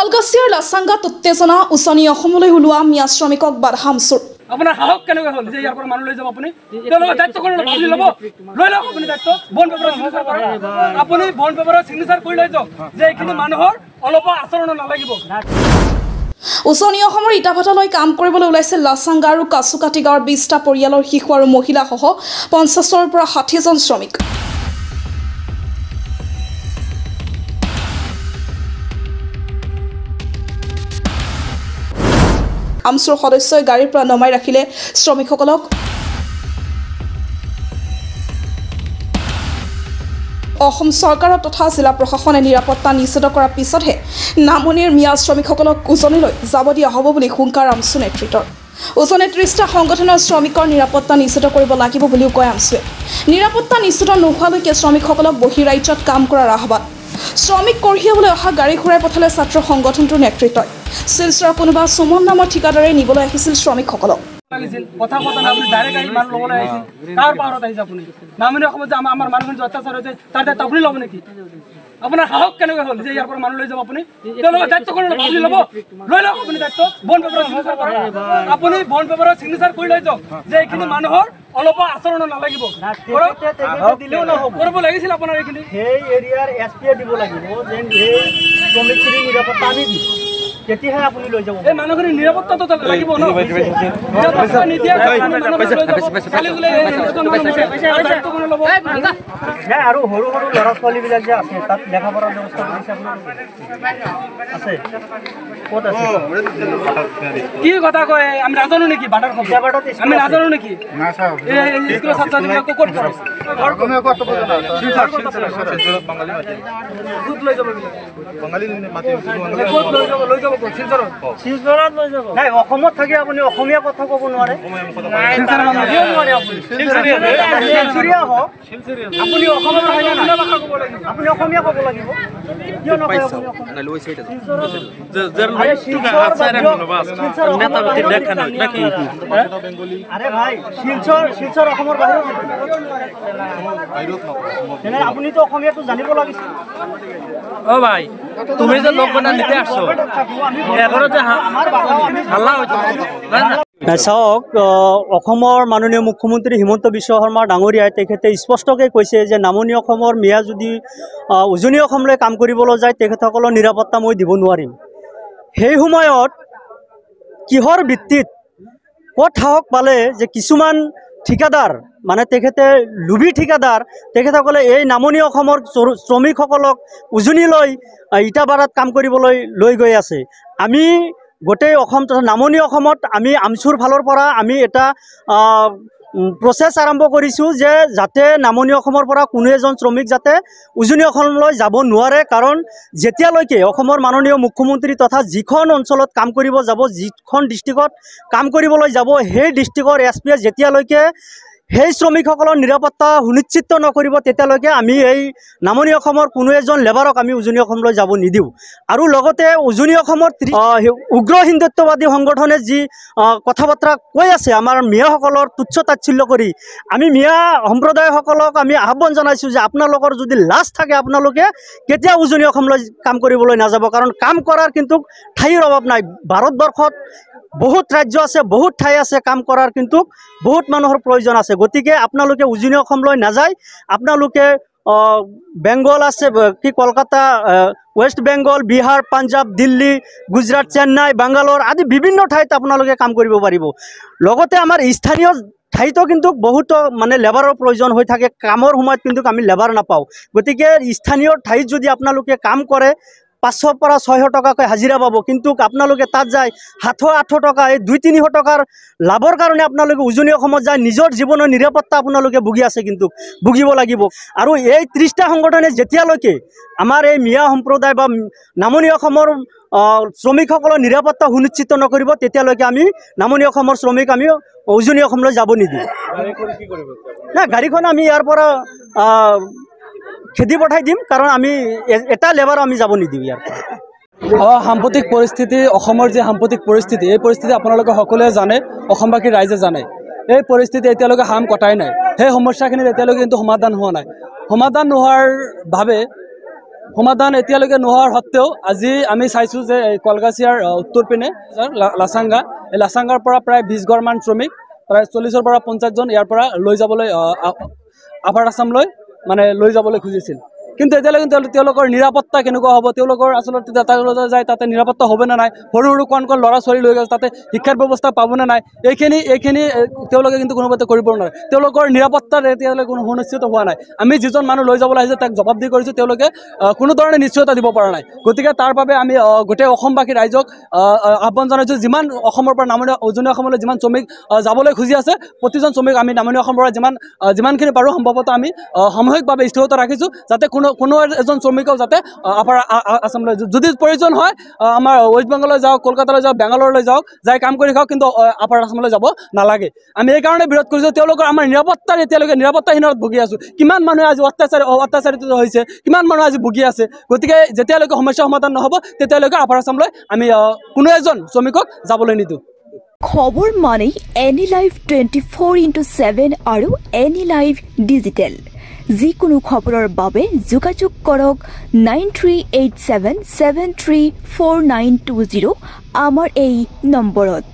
শালগাছিয়াৰ লাচাংগাত উত্তেজনা উচনি অসমলৈ ওলোৱা মিয়া শ্ৰমিকক বাধা আমচুৰ আপোনাৰ সাহস কেনেকৈ হ'ল যে ইয়াৰ পৰা মানুহ লৈ যাব আপুনি তেওঁলোকৰ দায়িত্ব কৰি ল'ব লৈ লওক আপুনি দায়িত্ব বন পেপাৰৰ চিগনেচাৰ কৰক আপুনি বন পেপাৰৰ চিগনেচাৰ কৰি লৈ যাওক যে এইখিনি মানুহৰ অলপ আচৰণ নালাগিব। উচনি অসমৰ ইটাভাটালৈ কাম কৰিবলৈ ওলাইছিল লাচাংগা আৰু কাছুকাটি গাঁৱৰ 20টা পৰিয়ালৰ শিশু আৰু মহিলাসহ 50ৰ পৰা 60জন শ্ৰমিক। আমচুৰ সদস্যই গাড়ীৰ পৰা নমাই ৰাখিলে শ্ৰমিকসকলক। অসম চৰকাৰ তথা জিলা প্ৰশাসনে নিৰাপত্তা নিশ্চিত কৰাৰ পিছতহে নামনিৰ মিয়া শ্ৰমিকসকলক উজনিলৈ যাব দিয়া হ'ব বুলি হুংকাৰ আমচু নেতৃত্বৰ। উজনিত 30টা সংগঠনৰ শ্ৰমিকৰ নিৰাপত্তা নিশ্চিত কৰিব লাগিব বুলিও কয় আমচুৱে। নিৰাপত্তা নিশ্চিত নোহোৱালৈকে শ্ৰমিকসকলক বহিৰাজ্যত কাম কৰাৰ আহ্বান। শ্ৰমিক কঢ়িয়াবলৈ অহা গাড়ী ঘূৰাই পঠালে ছাত্ৰ সংগঠনটোৰ নেতৃত্বই। শিলচৰৰ কোনোবা সুমন নামৰ ঠিকাদাৰে নিবলৈ আহিছিল শ্ৰমিকসকলক। কথা কথা আপুনি ডাইৰেক্ট আহি মানুহ ল'বলৈ আহিছিল কাৰ পাহাৰত আহিছে আপুনি নামনি অসমত যে আমাৰ মানুহখিনি অত্যাচাৰ হৈছে তাৰ দায়িত্ব আপুনি ল'ব নেকি? আপোনাৰ সাহস কেনেকৈ হ'ল যে ইয়াৰ পৰা মানুহ লৈ যাব আপুনি তেওঁলোকৰ দায়িত্ব কৰি আপুনি ল'ব লৈ লওক আপুনি দায়িত্ব বন পেপাৰৰ চিগনেচাৰ কৰক আপুনি বন পেপাৰৰ চিগনেচাৰ কৰি লৈ যাওক যে এইখিনি মানুহৰ অলপ আচৰণ নালাগিব কৰিব লাগিছিল আপোনাৰ এইখিনি সেই এৰিয়াৰ এছপিয়ে দিব লাগিব যে এই শ্ৰমিকখিনি নিৰাপত্তা আমি দিম তেতিয়াহে আপুনি লৈ যাব। এই মানুহখিনি নিৰাপত্তাটো লাগিব ন আৰু সৰু সৰু ল'ৰা ছোৱালীবিলাক যে আছে তাত দেখা পঢ়াৰ ব্যৱস্থা কৰিছে আছে ক'ত আছে কি কথা কয় আমি নাজানো নেকি বাটাৰ আমি নাজানো নেকি স্কুলৰ ছাত্ৰ ছাত্ৰীবিলাক ক'ত অসমত থাকি আপুনি অসমীয়া কথা ক'ব নোৱাৰে আপুনি অসমৰ আপুনি অসমীয়া ক'ব লাগিব আৰে ভাই শিলচৰ অসমৰ বাহিৰত আপুনি তো অসমীয়াটো জানিব লাগিছিল। ও ভাই তুমি যে লোকগণা নিতে আসছো এগারোতে হাল্লা হইতো চাওক অসমৰ মাননীয় মুখ্যমন্ত্ৰী হিমন্ত বিশ্ব শৰ্মা ডাঙৰীয়াই তেখেতে স্পষ্টকৈ কৈছে যে নামনি অসমৰ মিয়া যদি উজনি অসমলৈ কাম কৰিবলৈ যায় তেখেতসকলৰ নিৰাপত্তা মই দিব নোৱাৰিম। সেই সময়ত কিহৰ ভিত্তিত ক'ত সাহস পালে যে কিছুমান ঠিকাদাৰ মানে তেখেতে লুবি ঠিকাদাৰ তেখেতসকলে এই নামনি অসমৰ শ্ৰমিকসকলক উজনিলৈ ইটাভাটাত কাম কৰিবলৈ লৈ গৈ আছে। আমি গোটেই অসম তথা নামনি অসমত আমি আমচুৰ ফালৰ পৰা আমি এটা প্ৰচেছ আৰম্ভ কৰিছোঁ যে যাতে নামনি অসমৰ পৰা কোনো এজন শ্ৰমিক যাতে উজনি অসমলৈ যাব নোৱাৰে। কাৰণ যেতিয়ালৈকে অসমৰ মাননীয় মুখ্যমন্ত্ৰী তথা যিখন অঞ্চলত কাম কৰিব যাব যিখন ডিষ্ট্ৰিক্টত কাম কৰিবলৈ যাব সেই ডিষ্ট্ৰিক্টৰ এছপিয়ে যেতিয়ালৈকে সেই শ্ৰমিকসকলৰ নিৰাপত্তা সুনিশ্চিত নকৰিব তেতিয়ালৈকে আমি এই নামনি অসমৰ কোনো এজন লেবাৰক আমি উজনি অসমলৈ যাব নিদিওঁ। আৰু লগতে উজনি অসমৰ উগ্ৰ হিন্দুত্ববাদী সংগঠনে যি কথা বতৰা কৈ আছে আমাৰ মিয়াসকলৰ তুচ্ছ তাচ্ছিল্য কৰি আমি মিয়া সম্প্ৰদায়সকলক আমি আহ্বান জনাইছোঁ যে আপোনালোকৰ যদি লাজ থাকে আপোনালোকে কেতিয়া উজনি অসমলৈ কাম কৰিবলৈ নাযাব। কাৰণ কাম কৰাৰ কিন্তু ঠাইৰ অভাৱ নাই। ভাৰতবৰ্ষত বহুত ৰাজ্য আছে বহুত ঠাই আছে কাম কৰাৰ কিন্তু বহুত মানুহৰ প্ৰয়োজন আছে। গতিকে আপোনালোকে উজনি অসমলৈ নাযায় আপোনালোকে বেংগল আছে কি কলকাতা ৱেষ্ট বেংগল বিহাৰ পাঞ্জাব দিল্লী গুজৰাট চেন্নাই বাংগালোৰ আদি বিভিন্ন ঠাইত আপোনালোকে কাম কৰিব পাৰিব। লগতে আমাৰ স্থানীয় ঠাইতো কিন্তু বহুতো মানে লেবাৰৰ প্ৰয়োজন হৈ থাকে। কামৰ সময়ত কিন্তু আমি লেবাৰ নাপাওঁ। গতিকে স্থানীয় ঠাইত যদি আপোনালোকে কাম কৰে 500 পৰা 600 টকাকৈ হাজিৰা পাব কিন্তু আপোনালোকে তাত যায় 700-800 টকা এই 200-300 টকাৰ লাভৰ কাৰণে আপোনালোকে উজনি অসমত যায় নিজৰ জীৱনৰ নিৰাপত্তা আপোনালোকে ভুগি আছে কিন্তু ভুগিব লাগিব। আৰু এই 30টা সংগঠনে যেতিয়ালৈকে আমাৰ এই মিয়া সম্প্ৰদায় বা নামনি অসমৰ শ্ৰমিকসকলৰ নিৰাপত্তা সুনিশ্চিত নকৰিব তেতিয়ালৈকে আমি নামনি অসমৰ শ্ৰমিক আমি উজনি অসমলৈ যাব নিদিওঁ। না গাড়ীখন আমি ইয়াৰ পৰা খেদি পঠাই দিম কাৰণ আমি এটা লেবাৰ আমি যাব নিদিওঁ ইয়াৰ পৰা। সাম্প্ৰতিক পৰিস্থিতি অসমৰ যে সাম্প্ৰতিক পৰিস্থিতি এই পৰিস্থিতি আপোনালোকে সকলোৱে জানে অসমবাসী ৰাইজে জানে। এই পৰিস্থিতি এতিয়ালৈকে হাম কটাই নাই। সেই সমস্যাখিনিত এতিয়ালৈকে কিন্তু সমাধান হোৱা নাই। সমাধান নোহোৱাৰ বাবে সমাধান এতিয়ালৈকে নোহোৱাৰ সত্ত্বেও আজি আমি চাইছোঁ যে কলগাছিয়াৰ উত্তৰ পিনে লাচাংগা, এই লাচাংগাৰ পৰা প্ৰায় 20 ঘৰমান শ্ৰমিক, প্ৰায় 40ৰ পৰা 50জন ইয়াৰ পৰা লৈ যাবলৈ আপাৰ আছামলৈ মানে লৈ যাবলৈ খুজিছিল। কিন্তু এতিয়ালৈকে তেওঁলোকৰ নিৰাপত্তা কেনেকুৱা হ'ব, তেওঁলোকৰ আচলতে যায় তাতে নিৰাপত্তা হ'ব নে নাই, সৰু সৰু কণ ল'ৰা ছোৱালী লৈ গৈছে তাতে শিক্ষাৰ ব্যৱস্থা পাবনে নাই, এইখিনি তেওঁলোকে কিন্তু কোনোবাতে কৰিব নোৱাৰে। তেওঁলোকৰ নিৰাপত্তাৰ এতিয়ালৈকে কোনো সুনিশ্চিত হোৱা নাই। আমি যিজন মানুহ লৈ যাবলৈ আহিছে তাক জবাবদিহি কৰিছোঁ, তেওঁলোকে কোনো ধৰণে নিশ্চয়তা দিব পৰা নাই। গতিকে তাৰ বাবে আমি গোটেই অসমবাসী ৰাইজক আহ্বান জনাইছোঁ, যিমান অসমৰ পৰা নামনি উজনি অসমলৈ যিমান শ্ৰমিক যাবলৈ খুজি আছে, প্ৰতিজন শ্ৰমিক আমি নামনি অসমৰ পৰা যিমানখিনি পাৰোঁ সম্ভৱতঃ আমি সামূহিকভাৱে স্থিৰতা ৰাখিছোঁ, যাতে কোনো এজন শ্ৰমিকেও যাতে আপাৰ আছামলৈ যদি প্ৰয়োজন হয় আমাৰ ৱেষ্ট বেংগললৈ যাওক, কলকাতালৈ যাওক, বেংগালোৰলৈ যাওক, যাই কাম কৰি খাওক, কিন্তু আপাৰ আছামলৈ যাব নালাগে। আমি এইকাৰণে বিৰোধ কৰিছোঁ, তেওঁলোকৰ আমাৰ নিৰাপত্তাৰ এতিয়ালৈকে নিৰাপত্তাহীনত ভুগি আছোঁ। কিমান মানুহে আজি অত্যাচাৰিত হৈছে, কিমান মানুহ আজি ভুগি আছে। গতিকে যেতিয়ালৈকে সমস্যা সমাধান নহ'ব তেতিয়ালৈকে আপাৰ আছামলৈ আমি কোনো এজন শ্ৰমিকক যাবলৈ নিদিওঁ। খবৰ মানেই এনি লাইভ 24/7 আৰু এনি লাইভ ডিজিটেল। যিকোনো খবৰৰ বাবে যোগাযোগ কৰক 9387734920 আমাৰ এই নম্বৰত।